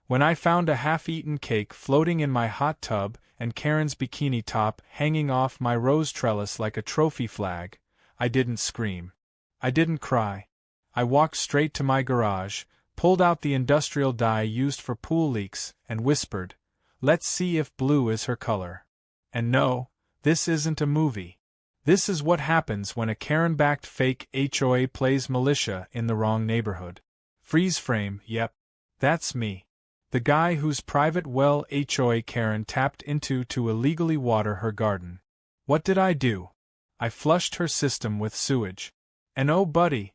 When I found a half-eaten cake floating in my hot tub and Karen's bikini top hanging off my rose trellis like a trophy flag, I didn't scream. I didn't cry. I walked straight to my garage, pulled out the industrial dye used for pool leaks, and whispered, "Let's see if blue is her color." And no, this isn't a movie. This is what happens when a Karen-backed fake HOA plays militia in the wrong neighborhood. Freeze frame, yep. That's me. The guy whose private well HOA Karen tapped into to illegally water her garden. What did I do? I flushed her system with sewage. And oh buddy,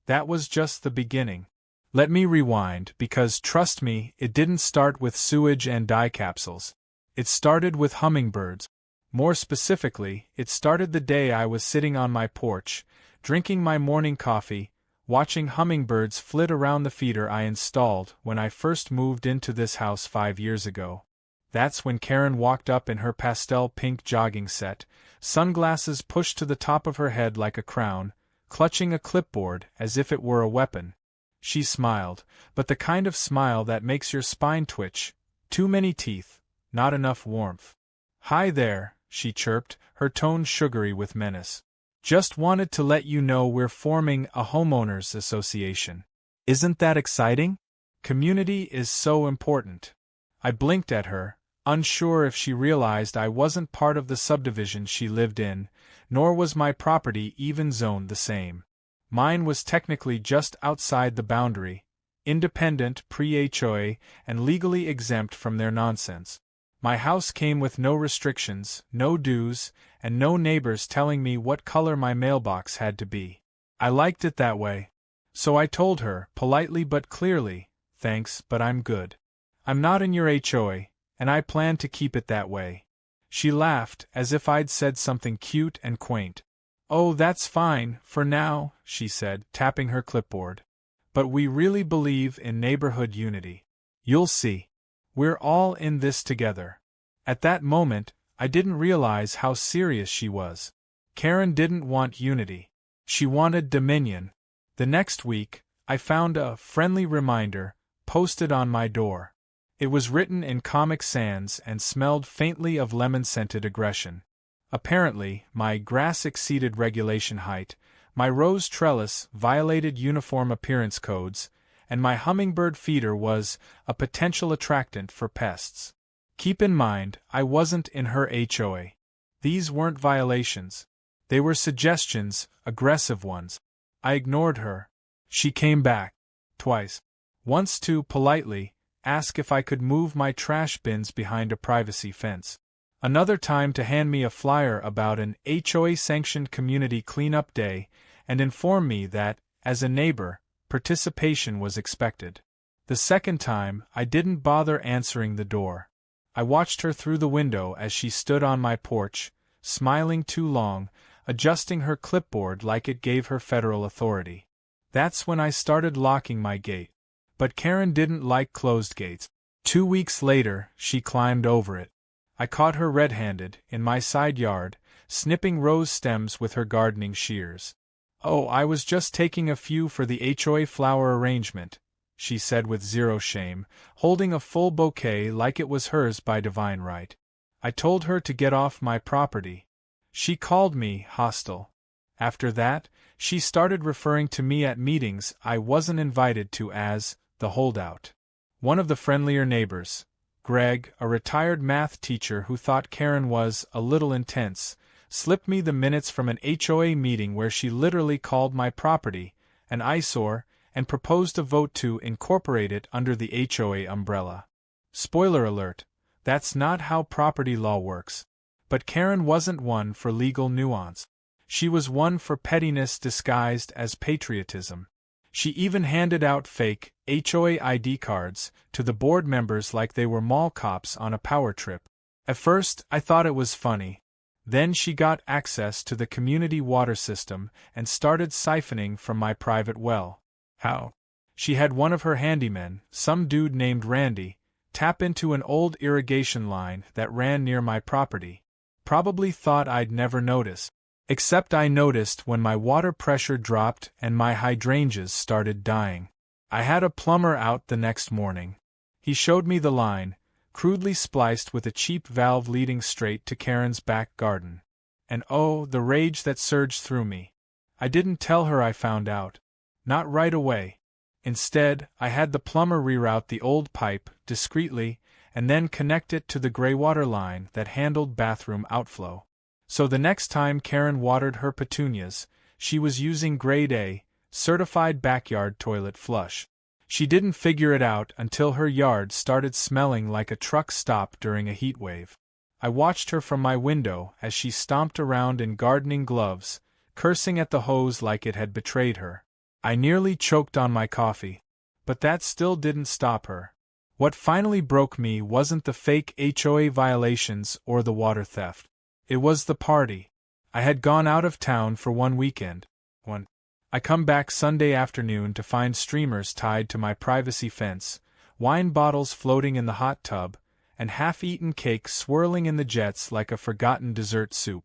that was just the beginning. Let me rewind, because trust me, it didn't start with sewage and dye capsules. It started with hummingbirds. More specifically, it started the day I was sitting on my porch, drinking my morning coffee, watching hummingbirds flit around the feeder I installed when I first moved into this house 5 years ago. That's when Karen walked up in her pastel pink jogging set, sunglasses pushed to the top of her head like a crown, clutching a clipboard as if it were a weapon. She smiled, but the kind of smile that makes your spine twitch. Too many teeth, not enough warmth. "Hi there," she chirped, her tone sugary with menace. "Just wanted to let you know we're forming a homeowners association. Isn't that exciting? Community is so important." I blinked at her, unsure if she realized I wasn't part of the subdivision she lived in, nor was my property even zoned the same. Mine was technically just outside the boundary, independent pre-HOA and legally exempt from their nonsense. My house came with no restrictions, no dues, and no neighbors telling me what color my mailbox had to be. I liked it that way. So I told her, politely but clearly, "Thanks, but I'm good. I'm not in your HOA, and I plan to keep it that way." She laughed, as if I'd said something cute and quaint. "Oh, that's fine, for now," she said, tapping her clipboard. "But we really believe in neighborhood unity. You'll see. We're all in this together." At that moment, I didn't realize how serious she was. Karen didn't want unity. She wanted dominion. The next week, I found a friendly reminder posted on my door. It was written in Comic Sans and smelled faintly of lemon-scented aggression. Apparently, my grass exceeded regulation height, my rose trellis violated uniform appearance codes, and my hummingbird feeder was a potential attractant for pests. Keep in mind, I wasn't in her HOA. These weren't violations. They were suggestions, aggressive ones. I ignored her. She came back. Twice. Once to, politely, ask if I could move my trash bins behind a privacy fence. Another time to hand me a flyer about an HOA-sanctioned community cleanup day and inform me that, as a neighbor, participation was expected. The second time, I didn't bother answering the door. I watched her through the window as she stood on my porch, smiling too long, adjusting her clipboard like it gave her federal authority. That's when I started locking my gate. But Karen didn't like closed gates. 2 weeks later, she climbed over it. I caught her red-handed, in my side yard, snipping rose stems with her gardening shears. "Oh, I was just taking a few for the HOA flower arrangement," she said with zero shame, holding a full bouquet like it was hers by divine right. I told her to get off my property. She called me hostile. After that, she started referring to me at meetings I wasn't invited to as the holdout. One of the friendlier neighbors, Greg, a retired math teacher who thought Karen was a little intense, slipped me the minutes from an HOA meeting where she literally called my property an eyesore and proposed a vote to incorporate it under the HOA umbrella. Spoiler alert, that's not how property law works. But Karen wasn't one for legal nuance. She was one for pettiness disguised as patriotism. She even handed out fake HOA ID cards to the board members like they were mall cops on a power trip. At first, I thought it was funny. Then she got access to the community water system and started siphoning from my private well. How? She had one of her handymen, some dude named Randy, tap into an old irrigation line that ran near my property. Probably thought I'd never notice. Except I noticed when my water pressure dropped and my hydrangeas started dying. I had a plumber out the next morning. He showed me the line, crudely spliced with a cheap valve leading straight to Karen's back garden. And oh, the rage that surged through me. I didn't tell her I found out. Not right away. Instead, I had the plumber reroute the old pipe, discreetly, and then connect it to the graywater line that handled bathroom outflow. So the next time Karen watered her petunias, she was using Grade A, certified backyard toilet flush. She didn't figure it out until her yard started smelling like a truck stop during a heat wave. I watched her from my window as she stomped around in gardening gloves, cursing at the hose like it had betrayed her. I nearly choked on my coffee. But that still didn't stop her. What finally broke me wasn't the fake HOA violations or the water theft. It was the party. I had gone out of town for one weekend. I come back Sunday afternoon to find streamers tied to my privacy fence, wine bottles floating in the hot tub, and half-eaten cake swirling in the jets like a forgotten dessert soup.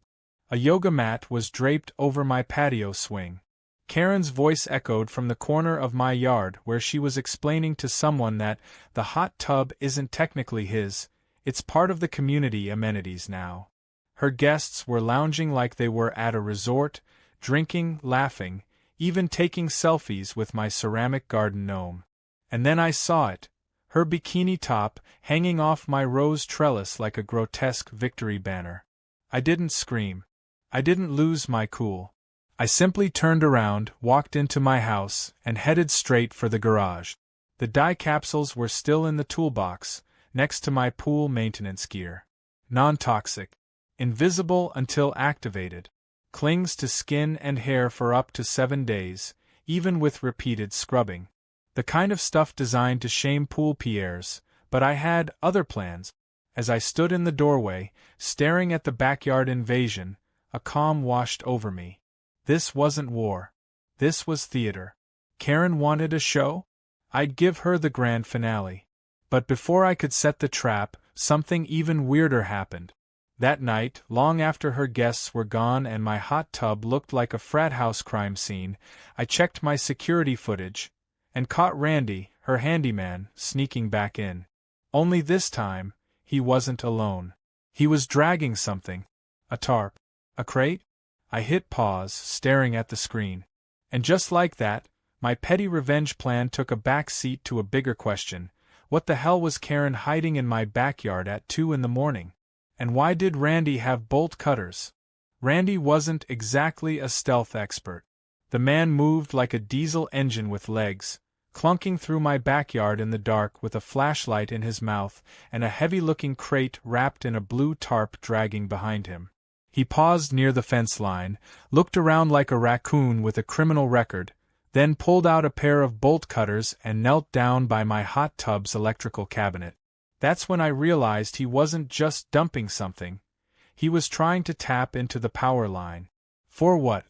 A yoga mat was draped over my patio swing. Karen's voice echoed from the corner of my yard where she was explaining to someone that the hot tub isn't technically his, it's part of the community amenities now. Her guests were lounging like they were at a resort, drinking, laughing, even taking selfies with my ceramic garden gnome. And then I saw it, her bikini top hanging off my rose trellis like a grotesque victory banner. I didn't scream. I didn't lose my cool. I simply turned around, walked into my house, and headed straight for the garage. The dye capsules were still in the toolbox, next to my pool maintenance gear. Non-toxic. Invisible until activated. Clings to skin and hair for up to 7 days, even with repeated scrubbing. The kind of stuff designed to shame pool pierres, but I had other plans. As I stood in the doorway, staring at the backyard invasion, a calm washed over me. This wasn't war. This was theater. Karen wanted a show? I'd give her the grand finale. But before I could set the trap, something even weirder happened. That night, long after her guests were gone and my hot tub looked like a frat house crime scene, I checked my security footage, and caught Randy, her handyman, sneaking back in. Only this time, he wasn't alone. He was dragging something. A tarp. A crate? I hit pause, staring at the screen. And just like that, my petty revenge plan took a back seat to a bigger question. What the hell was Karen hiding in my backyard at 2 a.m? And why did Randy have bolt cutters? Randy wasn't exactly a stealth expert. The man moved like a diesel engine with legs, clunking through my backyard in the dark with a flashlight in his mouth and a heavy-looking crate wrapped in a blue tarp dragging behind him. He paused near the fence line, looked around like a raccoon with a criminal record, then pulled out a pair of bolt cutters and knelt down by my hot tub's electrical cabinet. That's when I realized he wasn't just dumping something. He was trying to tap into the power line. For what?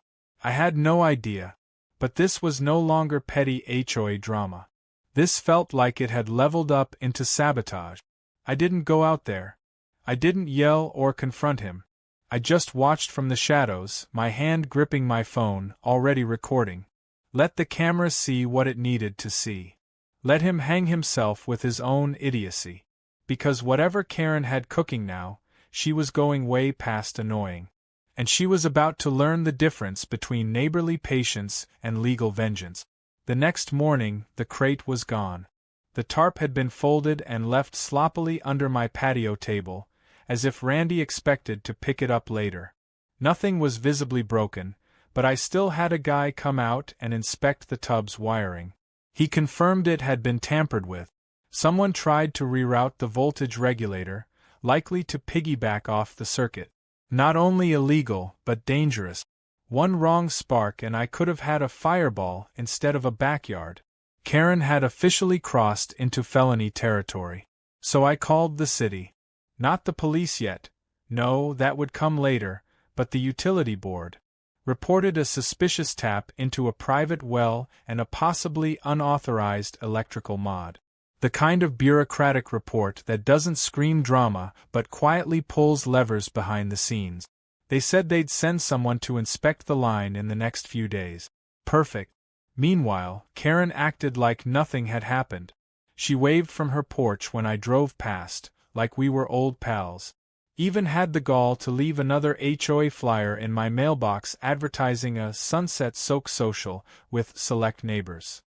I had no idea. But this was no longer petty HOA drama. This felt like it had leveled up into sabotage. I didn't go out there. I didn't yell or confront him. I just watched from the shadows, my hand gripping my phone, already recording. Let the camera see what it needed to see. Let him hang himself with his own idiocy. Because whatever Karen had cooking now, she was going way past annoying. And she was about to learn the difference between neighborly patience and legal vengeance. The next morning, the crate was gone. The tarp had been folded and left sloppily under my patio table, as if Randy expected to pick it up later. Nothing was visibly broken, but I still had a guy come out and inspect the tub's wiring. He confirmed it had been tampered with. Someone tried to reroute the voltage regulator, likely to piggyback off the circuit. Not only illegal, but dangerous. One wrong spark and I could have had a fireball instead of a backyard. Karen had officially crossed into felony territory. So I called the city. Not the police yet. No, that would come later, but the utility board. Reported a suspicious tap into a private well and a possibly unauthorized electrical mod. The kind of bureaucratic report that doesn't scream drama but quietly pulls levers behind the scenes. They said they'd send someone to inspect the line in the next few days. Perfect. Meanwhile, Karen acted like nothing had happened. She waved from her porch when I drove past, like we were old pals. Even had the gall to leave another HOA flyer in my mailbox advertising a sunset soak social with select neighbors.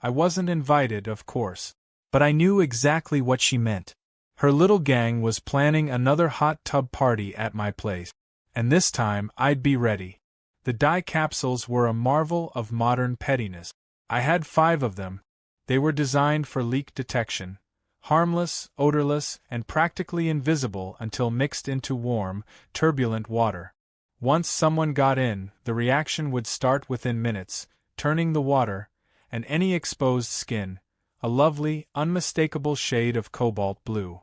I wasn't invited, of course, but I knew exactly what she meant. Her little gang was planning another hot tub party at my place, and this time I'd be ready. The dye capsules were a marvel of modern pettiness. I had 5 of them. They were designed for leak detection. Harmless, odorless, and practically invisible until mixed into warm, turbulent water. Once someone got in, the reaction would start within minutes, turning the water, and any exposed skin, a lovely, unmistakable shade of cobalt blue.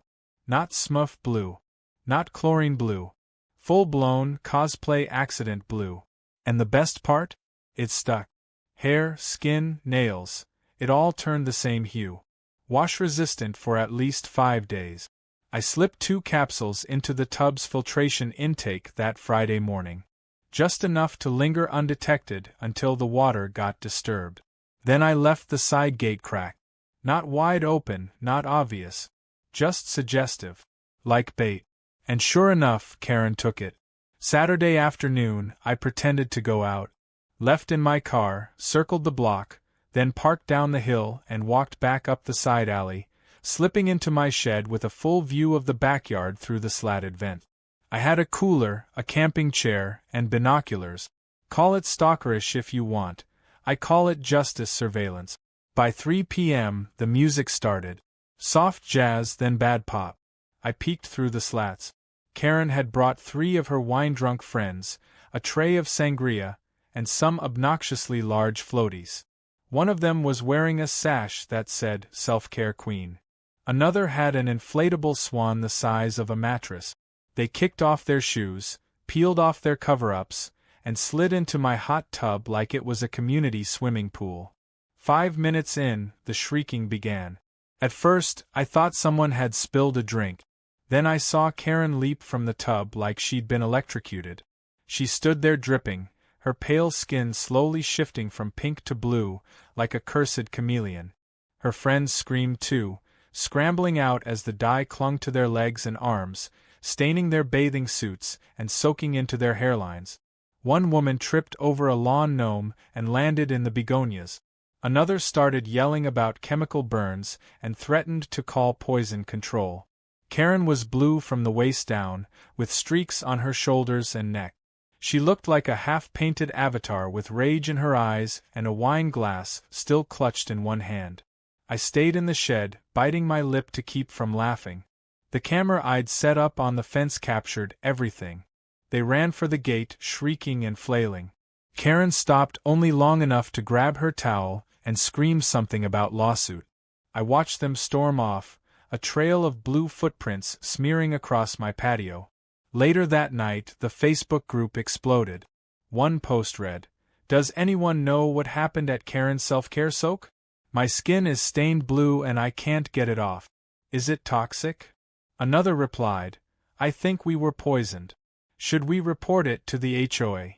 Not smurf blue. Not chlorine blue. Full-blown, cosplay accident blue. And the best part? It stuck. Hair, skin, nails, it all turned the same hue. Wash-resistant for at least 5 days. I slipped 2 capsules into the tub's filtration intake that Friday morning. Just enough to linger undetected until the water got disturbed. Then I left the side gate crack. Not wide open, not obvious. Just suggestive. Like bait. And sure enough, Karen took it. Saturday afternoon, I pretended to go out. Left in my car, circled the block, then parked down the hill and walked back up the side alley, slipping into my shed with a full view of the backyard through the slatted vent. I had a cooler, a camping chair, and binoculars. Call it stalkerish if you want. I call it justice surveillance. By 3 p.m., the music started. Soft jazz, then bad pop. I peeked through the slats. Karen had brought 3 of her wine-drunk friends, a tray of sangria, and some obnoxiously large floaties. One of them was wearing a sash that said, Self-Care Queen. Another had an inflatable swan the size of a mattress. They kicked off their shoes, peeled off their cover-ups, and slid into my hot tub like it was a community swimming pool. 5 minutes in, the shrieking began. At first, I thought someone had spilled a drink. Then I saw Karen leap from the tub like she'd been electrocuted. She stood there dripping, her pale skin slowly shifting from pink to blue, like a cursed chameleon. Her friends screamed too, scrambling out as the dye clung to their legs and arms, staining their bathing suits and soaking into their hairlines. One woman tripped over a lawn gnome and landed in the begonias. Another started yelling about chemical burns and threatened to call poison control. Karen was blue from the waist down, with streaks on her shoulders and neck. She looked like a half-painted avatar with rage in her eyes and a wine glass still clutched in one hand. I stayed in the shed, biting my lip to keep from laughing. The camera I'd set up on the fence captured everything. They ran for the gate, shrieking and flailing. Karen stopped only long enough to grab her towel and scream something about lawsuit. I watched them storm off, a trail of blue footprints smearing across my patio. Later that night, the Facebook group exploded. One post read, "Does anyone know what happened at Karen's self-care soak? My skin is stained blue and I can't get it off. Is it toxic?" Another replied, "I think we were poisoned. Should we report it to the HOA?"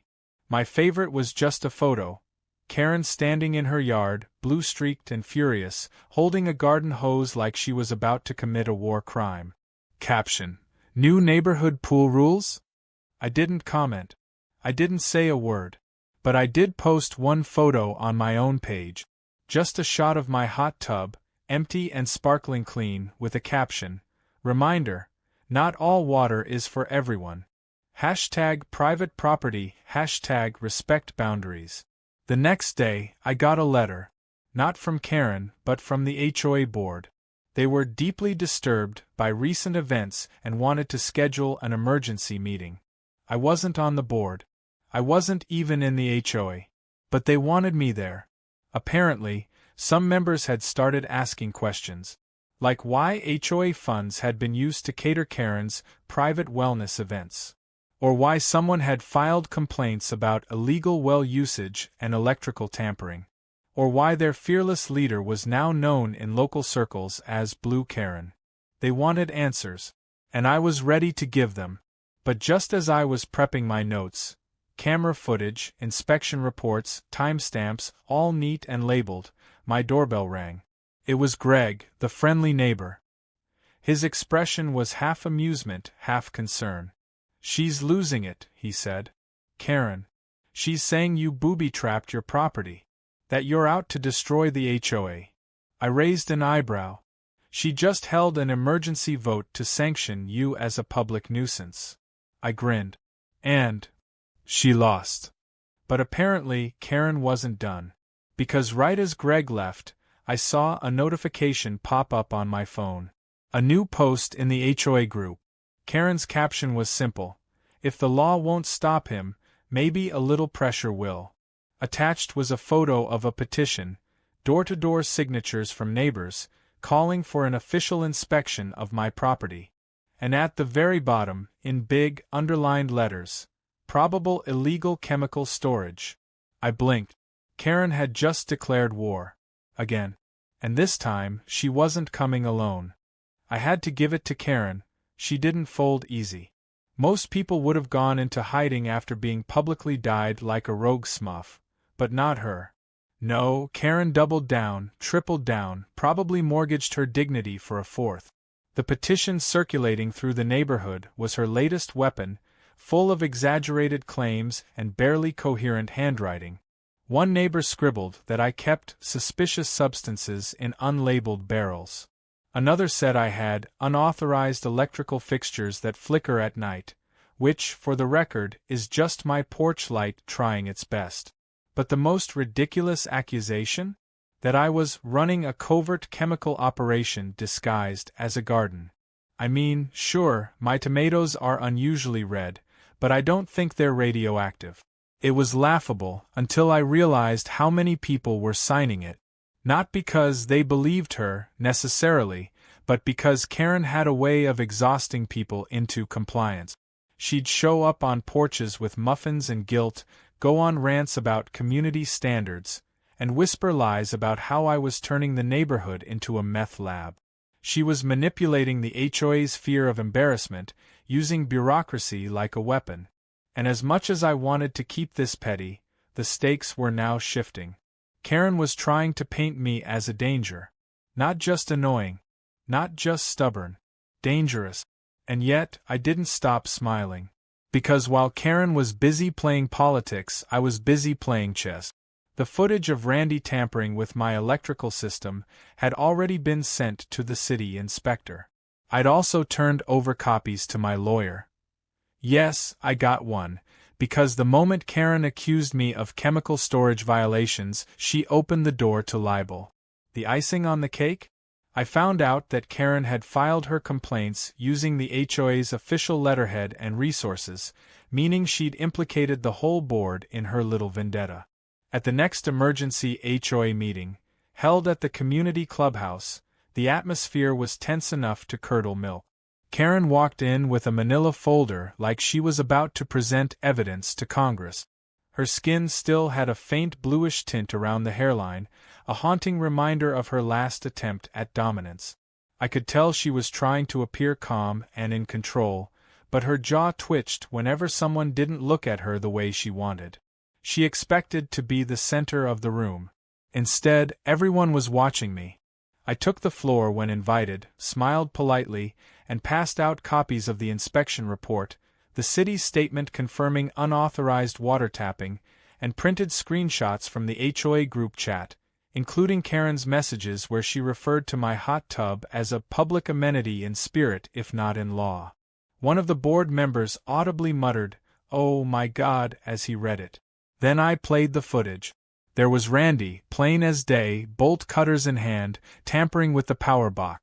My favorite was just a photo. Karen standing in her yard, blue-streaked and furious, holding a garden hose like she was about to commit a war crime. Caption: New neighborhood pool rules? I didn't comment. I didn't say a word. But I did post one photo on my own page. Just a shot of my hot tub, empty and sparkling clean, with a caption, "Reminder, not all water is for everyone. #private property, #respect boundaries." The next day, I got a letter. Not from Karen, but from the HOA board. They were deeply disturbed by recent events and wanted to schedule an emergency meeting. I wasn't on the board. I wasn't even in the HOA. But they wanted me there. Apparently, some members had started asking questions. Like why HOA funds had been used to cater Karen's private wellness events. Or why someone had filed complaints about illegal well usage and electrical tampering. Or why their fearless leader was now known in local circles as Blue Karen. They wanted answers. And I was ready to give them. But just as I was prepping my notes, camera footage, inspection reports, timestamps, all neat and labeled, my doorbell rang. It was Greg, the friendly neighbor. His expression was half amusement, half concern. "She's losing it," he said. "Karen. She's saying you booby-trapped your property. That you're out to destroy the HOA. I raised an eyebrow. She just held an emergency vote to sanction you as a public nuisance." I grinned. "And she lost." But apparently Karen wasn't done. Because right as Greg left, I saw a notification pop up on my phone. A new post in the HOA group. Karen's caption was simple: "If the law won't stop him, maybe a little pressure will." Attached was a photo of a petition, door-to-door signatures from neighbors, calling for an official inspection of my property. And at the very bottom, in big, underlined letters, "Probable illegal chemical storage." I blinked. Karen had just declared war. Again. And this time, she wasn't coming alone. I had to give it to Karen, she didn't fold easy. Most people would have gone into hiding after being publicly dyed like a rogue smurf, but not her. No, Karen doubled down, tripled down, probably mortgaged her dignity for a fourth. The petition circulating through the neighborhood was her latest weapon, full of exaggerated claims and barely coherent handwriting. One neighbor scribbled that I kept suspicious substances in unlabeled barrels. Another said I had unauthorized electrical fixtures that flicker at night, which, for the record, is just my porch light trying its best. But the most ridiculous accusation? That I was running a covert chemical operation disguised as a garden. I mean, sure, my tomatoes are unusually red, but I don't think they're radioactive. It was laughable until I realized how many people were signing it. Not because they believed her, necessarily, but because Karen had a way of exhausting people into compliance. She'd show up on porches with muffins and guilt, go on rants about community standards, and whisper lies about how I was turning the neighborhood into a meth lab. She was manipulating the HOA's fear of embarrassment, using bureaucracy like a weapon. And as much as I wanted to keep this petty, the stakes were now shifting. Karen was trying to paint me as a danger. Not just annoying. Not just stubborn. Dangerous. And yet, I didn't stop smiling. Because while Karen was busy playing politics, I was busy playing chess. The footage of Randy tampering with my electrical system had already been sent to the city inspector. I'd also turned over copies to my lawyer. Yes, I got one, because the moment Karen accused me of chemical storage violations, she opened the door to libel. The icing on the cake? I found out that Karen had filed her complaints using the HOA's official letterhead and resources, meaning she'd implicated the whole board in her little vendetta. At the next emergency HOA meeting, held at the community clubhouse, the atmosphere was tense enough to curdle milk. Karen walked in with a manila folder like she was about to present evidence to Congress. Her skin still had a faint bluish tint around the hairline, a haunting reminder of her last attempt at dominance. I could tell she was trying to appear calm and in control, but her jaw twitched whenever someone didn't look at her the way she wanted. She expected to be the center of the room. Instead, everyone was watching me. I took the floor when invited, smiled politely, and passed out copies of the inspection report, the city's statement confirming unauthorized water tapping, and printed screenshots from the HOA group chat, including Karen's messages where she referred to my hot tub as a public amenity in spirit if not in law. One of the board members audibly muttered, "Oh my God," as he read it. Then I played the footage. There was Randy, plain as day, bolt cutters in hand, tampering with the power box.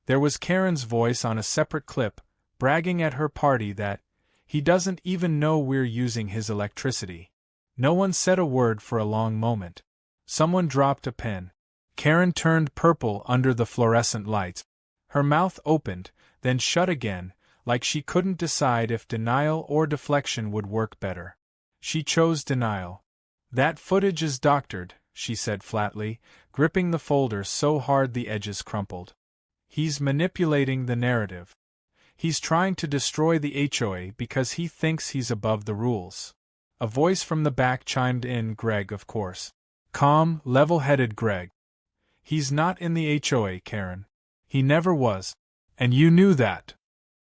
There was Karen's voice on a separate clip, bragging at her party that he doesn't even know we're using his electricity. No one said a word for a long moment. Someone dropped a pen. Karen turned purple under the fluorescent lights. Her mouth opened, then shut again, like she couldn't decide if denial or deflection would work better. She chose denial. "That footage is doctored," she said flatly, gripping the folder so hard the edges crumpled. "He's manipulating the narrative. He's trying to destroy the HOA because he thinks he's above the rules." A voice from the back chimed in, Greg, of course. Calm, level-headed Greg. He's not in the HOA, Karen. He never was. And you knew that.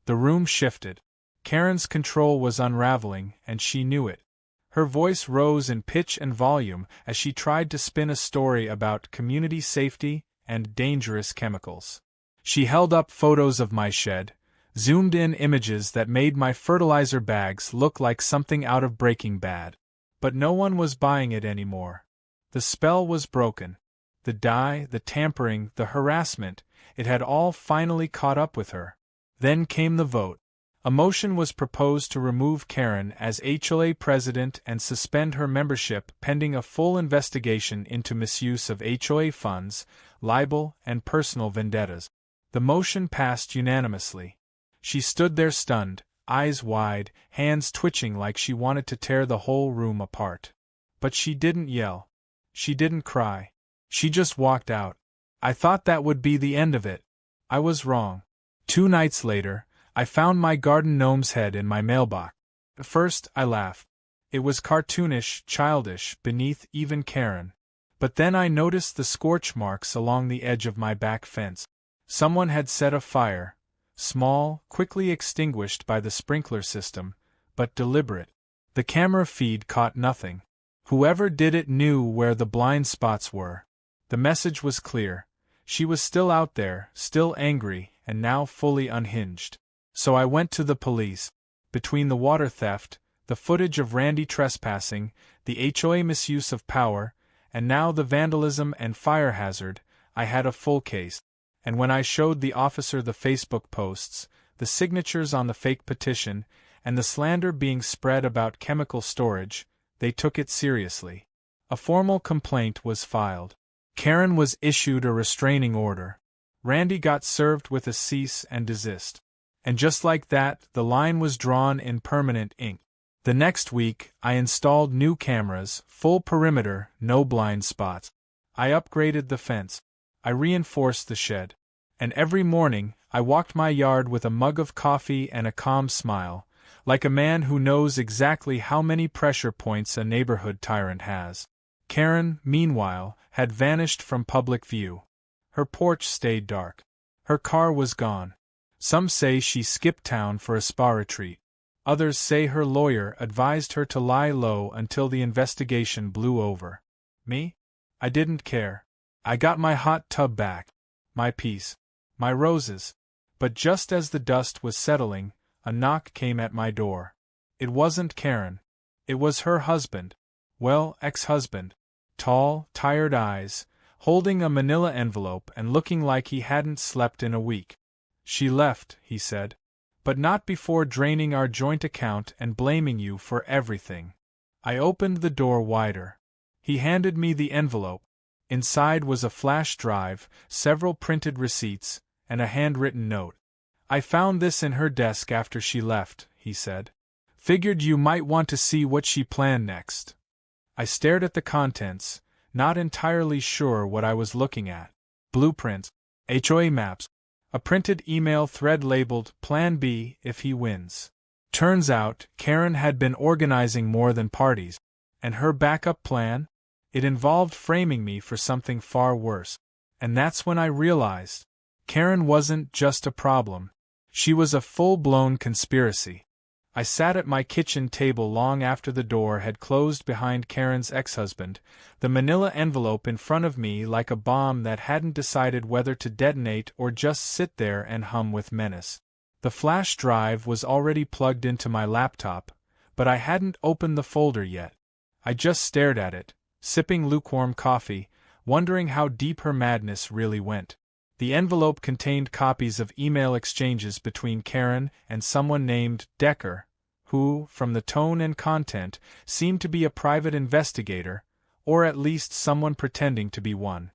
The room shifted. Karen's control was unraveling, and she knew it. Her voice rose in pitch and volume as she tried to spin a story about community safety and dangerous chemicals. She held up photos of my shed, zoomed in images that made my fertilizer bags look like something out of Breaking Bad. But no one was buying it anymore. The spell was broken. The dye, the tampering, the harassment, it had all finally caught up with her. Then came the vote. A motion was proposed to remove Karen as HOA president and suspend her membership pending a full investigation into misuse of HOA funds, libel, and personal vendettas. The motion passed unanimously. She stood there stunned, eyes wide, hands twitching like she wanted to tear the whole room apart. But she didn't yell. She didn't cry. She just walked out. I thought that would be the end of it. I was wrong. 2 nights later, I found my garden gnome's head in my mailbox. At first, I laughed. It was cartoonish, childish, beneath even Karen. But then I noticed the scorch marks along the edge of my back fence. Someone had set a fire. Small, quickly extinguished by the sprinkler system, but deliberate. The camera feed caught nothing. Whoever did it knew where the blind spots were. The message was clear. She was still out there, still angry, and now fully unhinged. So I went to the police. Between the water theft, the footage of Randy trespassing, the HOA misuse of power, and now the vandalism and fire hazard, I had a full case. And when I showed the officer the Facebook posts, the signatures on the fake petition, and the slander being spread about chemical storage, they took it seriously. A formal complaint was filed. Karen was issued a restraining order. Randy got served with a cease and desist. And just like that, the line was drawn in permanent ink. The next week, I installed new cameras, full perimeter, no blind spots. I upgraded the fence. I reinforced the shed. And every morning, I walked my yard with a mug of coffee and a calm smile, like a man who knows exactly how many pressure points a neighborhood tyrant has. Karen, meanwhile, had vanished from public view. Her porch stayed dark. Her car was gone. Some say she skipped town for a spa retreat. Others say her lawyer advised her to lie low until the investigation blew over. Me? I didn't care. I got my hot tub back. My peace. My roses. But just as the dust was settling, a knock came at my door. It wasn't Karen. It was her husband. Well, ex-husband. Tall, tired eyes, holding a manila envelope and looking like he hadn't slept in a week. She left, he said. But not before draining our joint account and blaming you for everything. I opened the door wider. He handed me the envelope. Inside was a flash drive, several printed receipts, and a handwritten note. I found this in her desk after she left, he said. Figured you might want to see what she planned next. I stared at the contents, not entirely sure what I was looking at. Blueprints, HOA maps, a printed email thread labeled Plan B if he wins. Turns out, Karen had been organizing more than parties. And her backup plan? It involved framing me for something far worse. And that's when I realized, Karen wasn't just a problem. She was a full-blown conspiracy. I sat at my kitchen table long after the door had closed behind Karen's ex-husband, the manila envelope in front of me like a bomb that hadn't decided whether to detonate or just sit there and hum with menace. The flash drive was already plugged into my laptop, but I hadn't opened the folder yet. I just stared at it, sipping lukewarm coffee, wondering how deep her madness really went. The envelope contained copies of email exchanges between Karen and someone named Decker, who, from the tone and content, seemed to be a private investigator, or at least someone pretending to be one.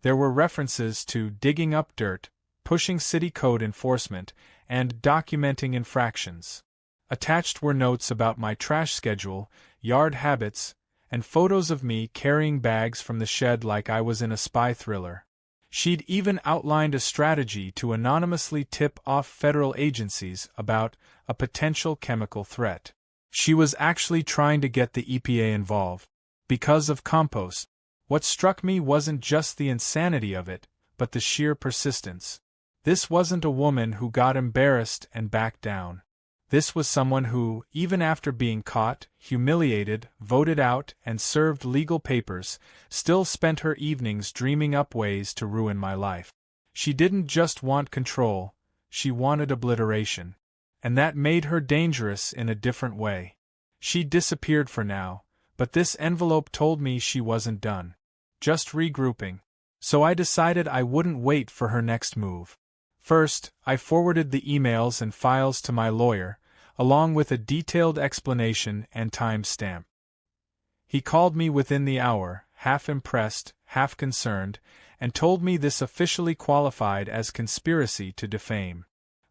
There were references to digging up dirt, pushing city code enforcement, and documenting infractions. Attached were notes about my trash schedule, yard habits, and photos of me carrying bags from the shed like I was in a spy thriller. She'd even outlined a strategy to anonymously tip off federal agencies about a potential chemical threat. She was actually trying to get the EPA involved. Because of compost. What struck me wasn't just the insanity of it, but the sheer persistence. This wasn't a woman who got embarrassed and backed down. This was someone who, even after being caught, humiliated, voted out, and served legal papers, still spent her evenings dreaming up ways to ruin my life. She didn't just want control, she wanted obliteration. And that made her dangerous in a different way. She disappeared for now, but this envelope told me she wasn't done. Just regrouping. So I decided I wouldn't wait for her next move. First, I forwarded the emails and files to my lawyer, along with a detailed explanation and time stamp. He called me within the hour, half impressed, half concerned, and told me this officially qualified as conspiracy to defame.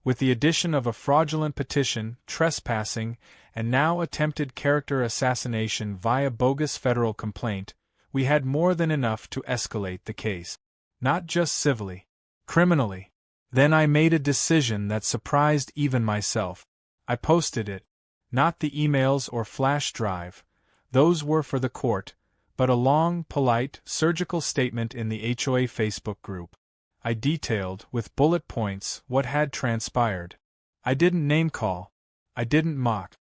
With the addition of a fraudulent petition, trespassing, and now attempted character assassination via bogus federal complaint, we had more than enough to escalate the case. Not just civilly, criminally. Then I made a decision that surprised even myself. I posted it. Not the emails or flash drive. Those were for the court, but a long, polite, surgical statement in the HOA Facebook group. I detailed, with bullet points, what had transpired. I didn't name-call. I didn't mock.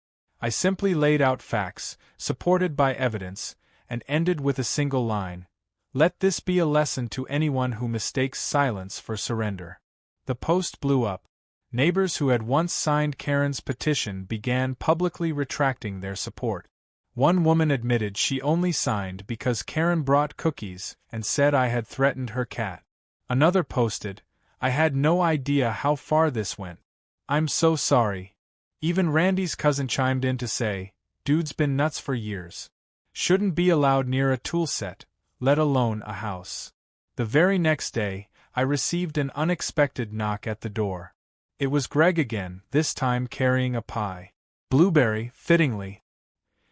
I simply laid out facts, supported by evidence, and ended with a single line. Let this be a lesson to anyone who mistakes silence for surrender. The post blew up. Neighbors who had once signed Karen's petition began publicly retracting their support. One woman admitted she only signed because Karen brought cookies and said I had threatened her cat. Another posted, I had no idea how far this went. I'm so sorry. Even Randy's cousin chimed in to say, dude's been nuts for years. Shouldn't be allowed near a tool set, let alone a house. The very next day, I received an unexpected knock at the door. It was Greg again, this time carrying a pie. Blueberry, fittingly.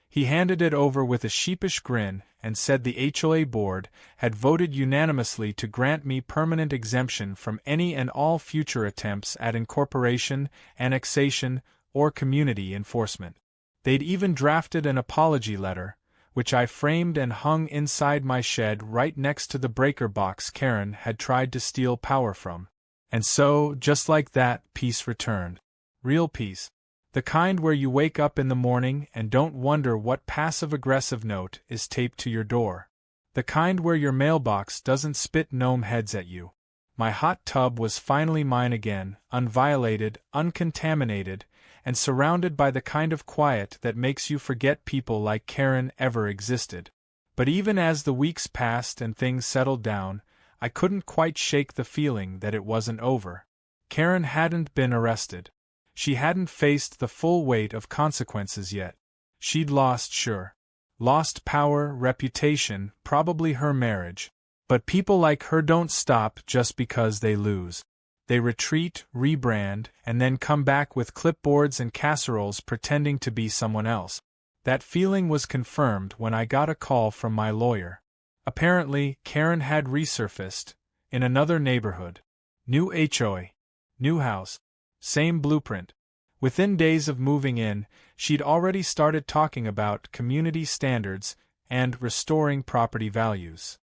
He handed it over with a sheepish grin and said the HOA board had voted unanimously to grant me permanent exemption from any and all future attempts at incorporation, annexation, or community enforcement. They'd even drafted an apology letter, which I framed and hung inside my shed right next to the breaker box Karen had tried to steal power from. And so, just like that, peace returned. Real peace. The kind where you wake up in the morning and don't wonder what passive-aggressive note is taped to your door. The kind where your mailbox doesn't spit gnome heads at you. My hot tub was finally mine again, unviolated, uncontaminated, and surrounded by the kind of quiet that makes you forget people like Karen ever existed. But even as the weeks passed and things settled down, I couldn't quite shake the feeling that it wasn't over. Karen hadn't been arrested. She hadn't faced the full weight of consequences yet. She'd lost, sure. Lost power, reputation, probably her marriage. But people like her don't stop just because they lose. They retreat, rebrand, and then come back with clipboards and casseroles pretending to be someone else. That feeling was confirmed when I got a call from my lawyer. Apparently, Karen had resurfaced, in another neighborhood. New HOA. New house. Same blueprint. Within days of moving in, she'd already started talking about community standards and restoring property values.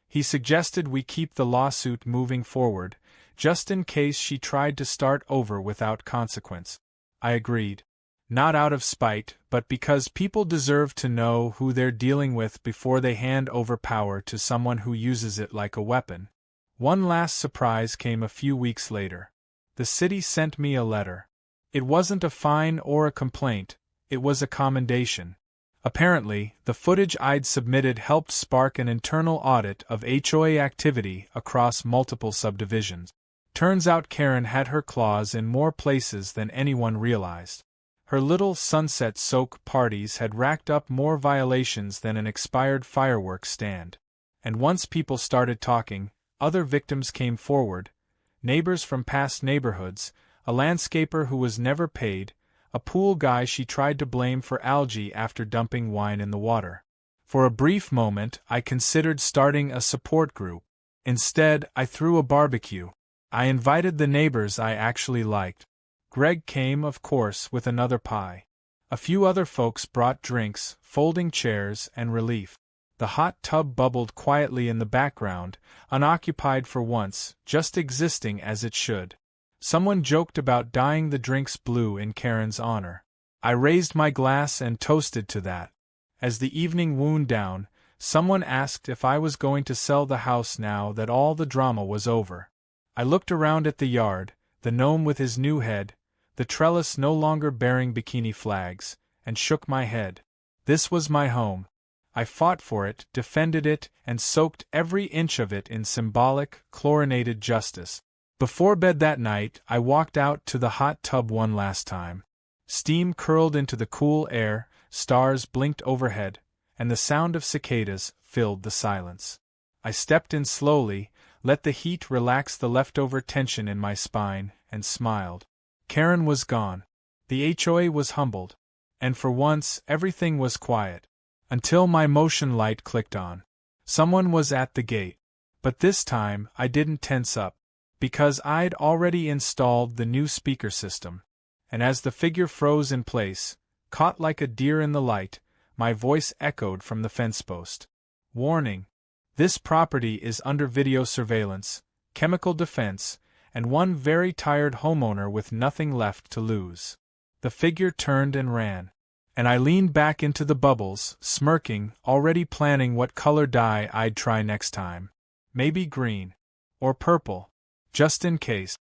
He suggested we keep the lawsuit moving forward, just in case she tried to start over without consequence. I agreed. Not out of spite, but because people deserve to know who they're dealing with before they hand over power to someone who uses it like a weapon. One last surprise came a few weeks later. The city sent me a letter. It wasn't a fine or a complaint, it was a commendation. Apparently, the footage I'd submitted helped spark an internal audit of HOA activity across multiple subdivisions. Turns out Karen had her claws in more places than anyone realized. Her little sunset soak parties had racked up more violations than an expired fireworks stand. And once people started talking, other victims came forward. Neighbors from past neighborhoods, a landscaper who was never paid, a pool guy she tried to blame for algae after dumping wine in the water. For a brief moment, I considered starting a support group. Instead, I threw a barbecue. I invited the neighbors I actually liked. Greg came, of course, with another pie. A few other folks brought drinks, folding chairs, and relief. The hot tub bubbled quietly in the background, unoccupied for once, just existing as it should. Someone joked about dyeing the drinks blue in Karen's honor. I raised my glass and toasted to that. As the evening wound down, someone asked if I was going to sell the house now that all the drama was over. I looked around at the yard, the gnome with his new head, the trellis no longer bearing bikini flags, and shook my head. This was my home. I fought for it, defended it, and soaked every inch of it in symbolic, chlorinated justice. Before bed that night, I walked out to the hot tub one last time. Steam curled into the cool air, stars blinked overhead, and the sound of cicadas filled the silence. I stepped in slowly, let the heat relax the leftover tension in my spine, and smiled. Karen was gone. The HOA was humbled. And for once, everything was quiet. Until my motion light clicked on. Someone was at the gate. But this time, I didn't tense up. Because I'd already installed the new speaker system. And as the figure froze in place, caught like a deer in the light, my voice echoed from the fence post. Warning. This property is under video surveillance, chemical defense, and one very tired homeowner with nothing left to lose. The figure turned and ran. And I leaned back into the bubbles, smirking, already planning what color dye I'd try next time. Maybe green. Or purple. Just in case.